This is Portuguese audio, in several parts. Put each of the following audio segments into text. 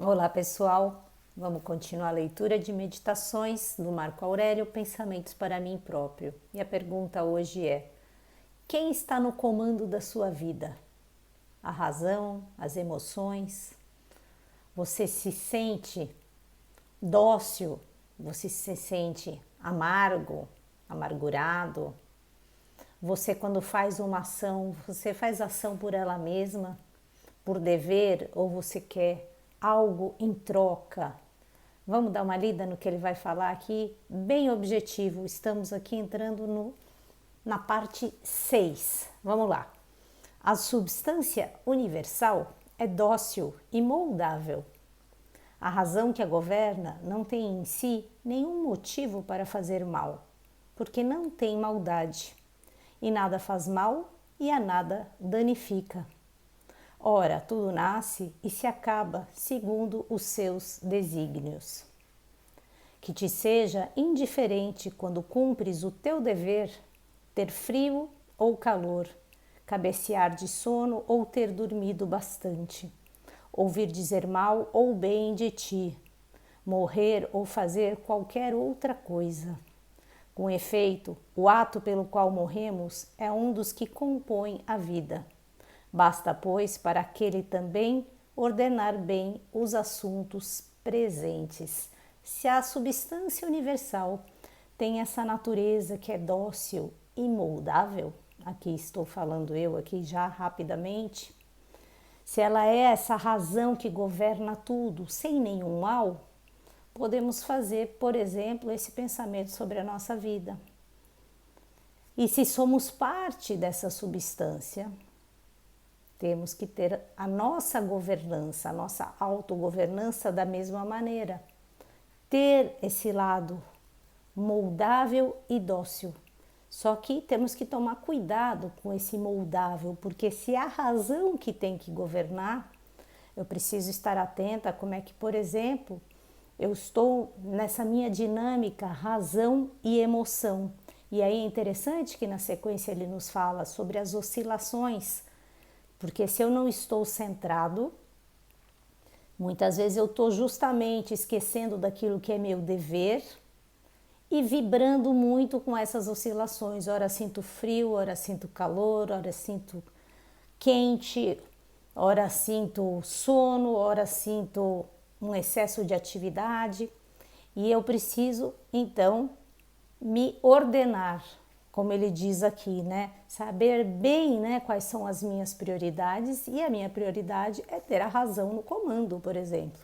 Olá pessoal, vamos continuar a leitura de meditações do Marco Aurélio, Pensamentos para mim próprio. E a pergunta hoje é: quem está no comando da sua vida? A razão, as emoções? Você se sente dócil? Você se sente amargo, amargurado? Você, quando faz uma ação, você faz ação por ela mesma, por dever, ou você quer algo em troca? Vamos dar uma lida no que ele vai falar aqui, bem objetivo. Estamos aqui entrando na parte 6. Vamos lá. A substância universal é dócil e moldável. A razão que a governa não tem em si nenhum motivo para fazer mal, porque não tem maldade, e nada faz mal e a nada danifica. Ora, tudo nasce e se acaba segundo os seus desígnios. Que te seja indiferente quando cumpres o teu dever, ter frio ou calor, cabecear de sono ou ter dormido bastante, ouvir dizer mal ou bem de ti, morrer ou fazer qualquer outra coisa. Com efeito, o ato pelo qual morremos é um dos que compõem a vida. Basta, pois, para aquele também ordenar bem os assuntos presentes. Se a substância universal tem essa natureza que é dócil e moldável, aqui estou falando eu aqui já rapidamente, se ela é essa razão que governa tudo sem nenhum mal, podemos fazer, por exemplo, esse pensamento sobre a nossa vida. E se somos parte dessa substância, temos que ter a nossa governança, a nossa autogovernança da mesma maneira. Ter esse lado moldável e dócil. Só que temos que tomar cuidado com esse moldável, porque se é a razão que tem que governar, eu preciso estar atenta a como é que, por exemplo, eu estou nessa minha dinâmica razão e emoção. E aí é interessante que na sequência ele nos fala sobre as oscilações, porque se eu não estou centrado, muitas vezes eu estou justamente esquecendo daquilo que é meu dever e vibrando muito com essas oscilações. Ora sinto frio, ora sinto calor, ora sinto quente, ora sinto sono, ora sinto um excesso de atividade. E eu preciso, então, me ordenar, como ele diz aqui, né? Saber bem, né, quais são as minhas prioridades, e a minha prioridade é ter a razão no comando, por exemplo.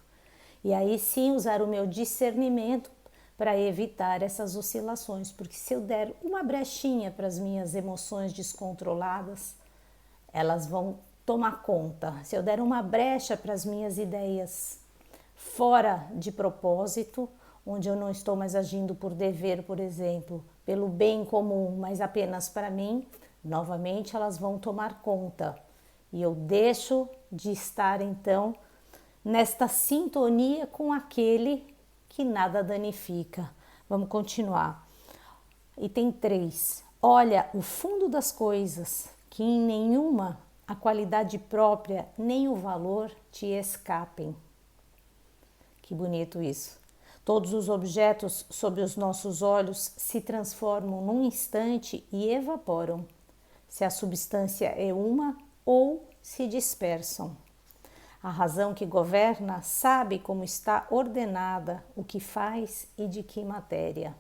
E aí sim usar o meu discernimento para evitar essas oscilações, porque se eu der uma brechinha para as minhas emoções descontroladas, elas vão tomar conta. Se eu der uma brecha para as minhas ideias fora de propósito, onde eu não estou mais agindo por dever, por exemplo, pelo bem comum, mas apenas para mim, novamente elas vão tomar conta. E eu deixo de estar então nesta sintonia com aquele que nada danifica. Vamos continuar. Item 3. Olha o fundo das coisas, que em nenhuma a qualidade própria nem o valor te escapem. Que bonito isso. Todos os objetos sob os nossos olhos se transformam num instante e evaporam, se a substância é uma ou se dispersam. A razão que governa sabe como está ordenada, o que faz e de que matéria.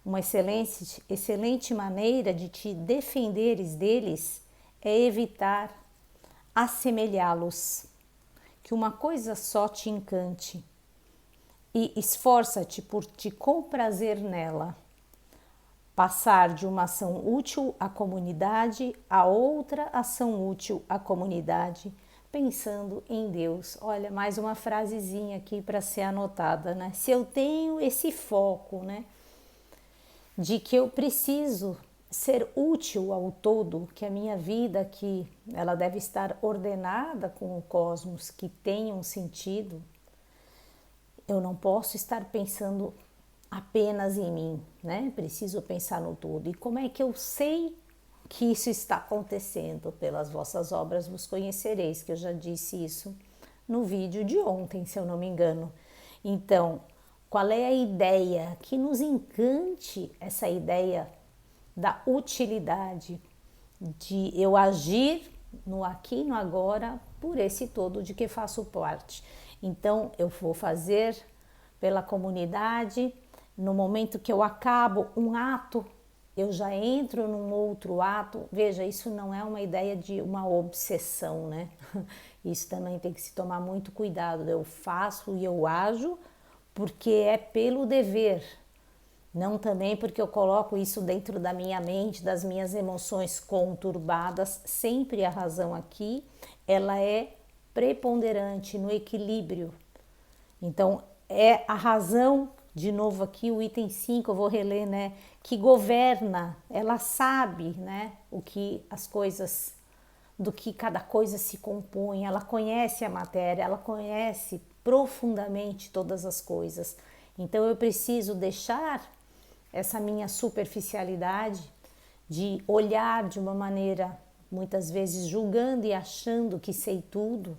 Uma excelente maneira de te defenderes deles é evitar assemelhá-los. Que uma coisa só te encante e esforça-te por te comprazer nela. Passar de uma ação útil à comunidade a outra ação útil à comunidade, pensando em Deus. Olha, mais uma frasezinha aqui para ser anotada, né? Se eu tenho esse foco, né, de que eu preciso ser útil ao todo, que a minha vida aqui, ela deve estar ordenada com o cosmos, que tenha um sentido, eu não posso estar pensando apenas em mim, né? Preciso pensar no todo. E como é que eu sei que isso está acontecendo? Pelas vossas obras vos conhecereis, que eu já disse isso no vídeo de ontem, se eu não me engano. Então, qual é a ideia? Que nos encante essa ideia da utilidade, de eu agir no aqui e no agora por esse todo de que faço parte. Então, eu vou fazer pela comunidade, no momento que eu acabo um ato, eu já entro num outro ato. Veja, isso não é uma ideia de uma obsessão, né? Isso também tem que se tomar muito cuidado. Eu faço e eu ajo porque é pelo dever, não também porque eu coloco isso dentro da minha mente, das minhas emoções conturbadas. Sempre a razão aqui, ela é preponderante no equilíbrio. Então, é a razão, de novo aqui o item 5, eu vou reler, né, que governa, ela sabe, né, o que as coisas, do que cada coisa se compõe, ela conhece a matéria, ela conhece profundamente todas as coisas. Então eu preciso deixar essa minha superficialidade de olhar de uma maneira, muitas vezes julgando e achando que sei tudo,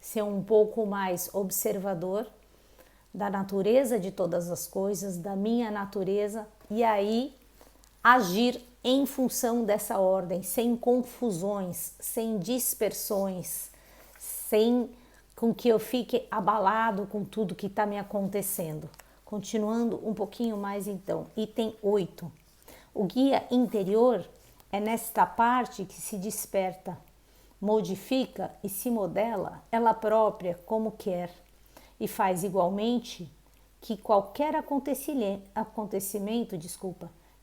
ser um pouco mais observador da natureza de todas as coisas, da minha natureza, e aí agir em função dessa ordem, sem confusões, sem dispersões, sem com que eu fique abalado com tudo que está me acontecendo. Continuando um pouquinho mais então, item 8. O guia interior é nesta parte que se desperta, modifica e se modela ela própria como quer, e faz igualmente que qualquer acontecimento,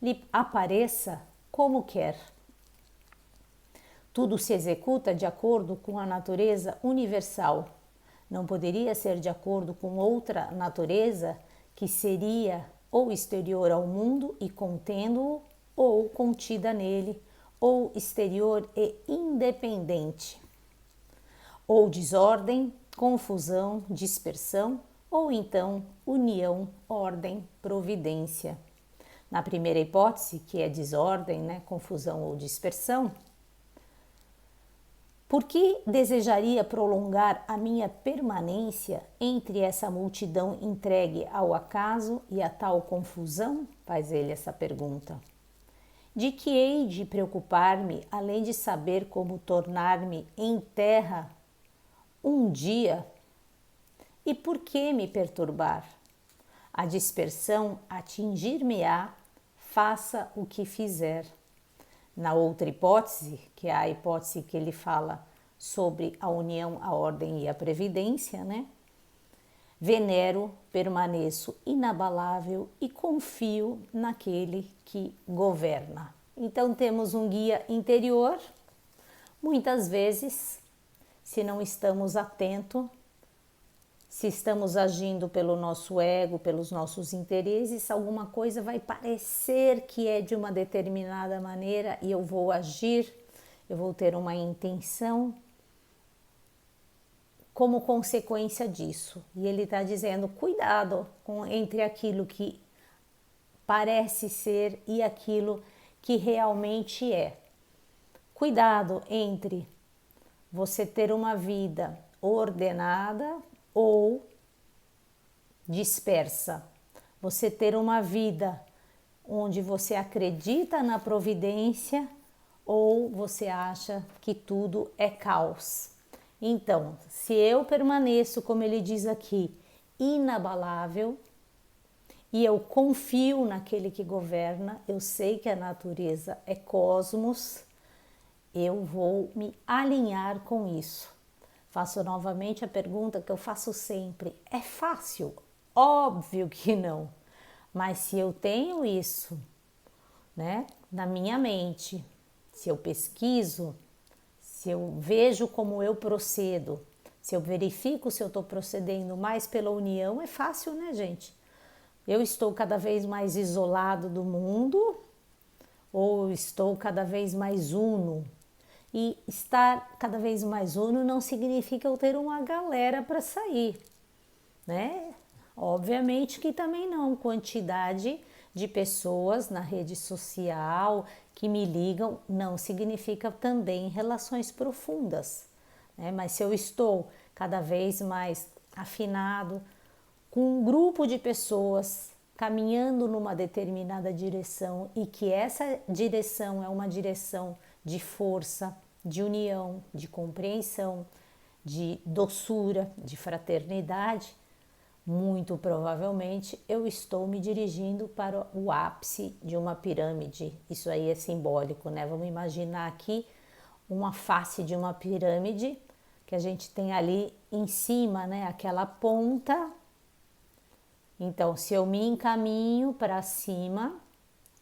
lhe apareça como quer. Tudo se executa de acordo com a natureza universal. Não poderia ser de acordo com outra natureza que seria ou exterior ao mundo e contendo-o, ou contida nele, ou exterior e independente. Ou desordem, confusão, dispersão, ou então união, ordem, providência. Na primeira hipótese, que é desordem, né, confusão ou dispersão, por que desejaria prolongar a minha permanência entre essa multidão entregue ao acaso e a tal confusão? Faz ele essa pergunta. De que hei de preocupar-me, além de saber como tornar-me em terra um dia? E por que me perturbar? A dispersão atingir-me-á, faça o que fizer. Na outra hipótese, que é a hipótese que ele fala sobre a união, a ordem e a previdência, né? Venero, permaneço inabalável e confio naquele que governa. Então temos um guia interior. Muitas vezes, se não estamos atentos, se estamos agindo pelo nosso ego, pelos nossos interesses, alguma coisa vai parecer que é de uma determinada maneira e eu vou agir, eu vou ter uma intenção como consequência disso. E ele está dizendo, cuidado entre aquilo que parece ser e aquilo que realmente é. Cuidado entre você ter uma vida ordenada ou dispersa. Você ter uma vida onde você acredita na providência ou você acha que tudo é caos. Então, se eu permaneço, como ele diz aqui, inabalável, e eu confio naquele que governa, eu sei que a natureza é cosmos, eu vou me alinhar com isso. Faço novamente a pergunta que eu faço sempre: é fácil? Óbvio que não. Mas se eu tenho isso, né, na minha mente, se eu pesquiso, se eu vejo como eu procedo, se eu verifico se eu estou procedendo mais pela união, é fácil, né, gente? Eu estou cada vez mais isolado do mundo ou estou cada vez mais uno? E estar cada vez mais uno não significa eu ter uma galera para sair, né? Obviamente que também não. Quantidade de pessoas na rede social que me ligam não significa também relações profundas, né? Mas se eu estou cada vez mais afinado, com um grupo de pessoas caminhando numa determinada direção e que essa direção é uma direção de força, de união, de compreensão, de doçura, de fraternidade, muito provavelmente eu estou me dirigindo para o ápice de uma pirâmide. Isso aí é simbólico, né? Vamos imaginar aqui uma face de uma pirâmide que a gente tem ali em cima, né? Aquela ponta. Então, se eu me encaminho para cima,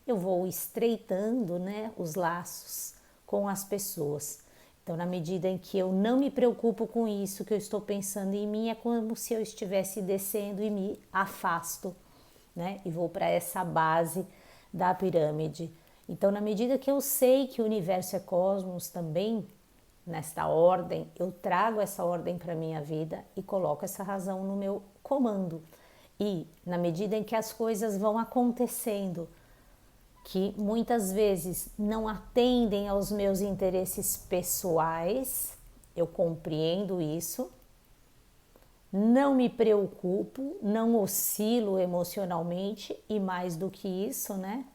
eu vou estreitando, né, os laços com as pessoas. Então, na medida em que eu não me preocupo com isso, que eu estou pensando em mim, é como se eu estivesse descendo e me afasto, né? E vou para essa base da pirâmide. Então, na medida que eu sei que o universo é cosmos também, nesta ordem, eu trago essa ordem para a minha vida e coloco essa razão no meu comando. E na medida em que as coisas vão acontecendo, que muitas vezes não atendem aos meus interesses pessoais, eu compreendo isso, não me preocupo, não oscilo emocionalmente e mais do que isso, né?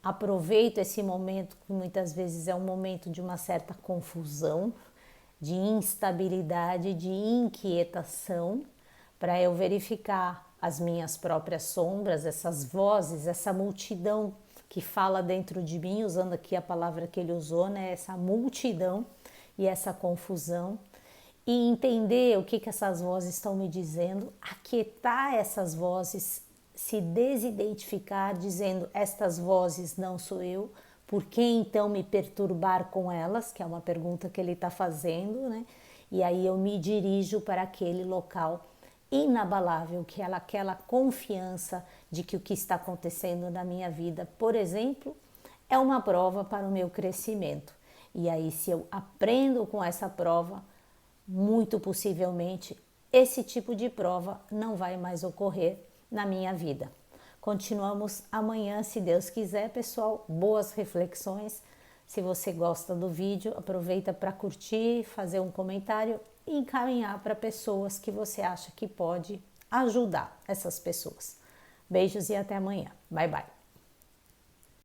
Aproveito esse momento que muitas vezes é um momento de uma certa confusão, de instabilidade, de inquietação, para eu verificar as minhas próprias sombras, essas vozes, essa multidão que fala dentro de mim, usando aqui a palavra que ele usou, né? Essa multidão e essa confusão, e entender o que essas vozes estão me dizendo, aquietar essas vozes, se desidentificar, dizendo estas vozes não sou eu, por que então me perturbar com elas, que é uma pergunta que ele está fazendo, né? E aí eu me dirijo para aquele local inabalável, que é aquela confiança de que o que está acontecendo na minha vida, por exemplo, é uma prova para o meu crescimento. E aí, se eu aprendo com essa prova, muito possivelmente esse tipo de prova não vai mais ocorrer na minha vida. Continuamos amanhã, se Deus quiser, pessoal. Boas reflexões. Se você gosta do vídeo, aproveita para curtir, fazer um comentário e encaminhar para pessoas que você acha que pode ajudar essas pessoas. Beijos e até amanhã. Bye, bye.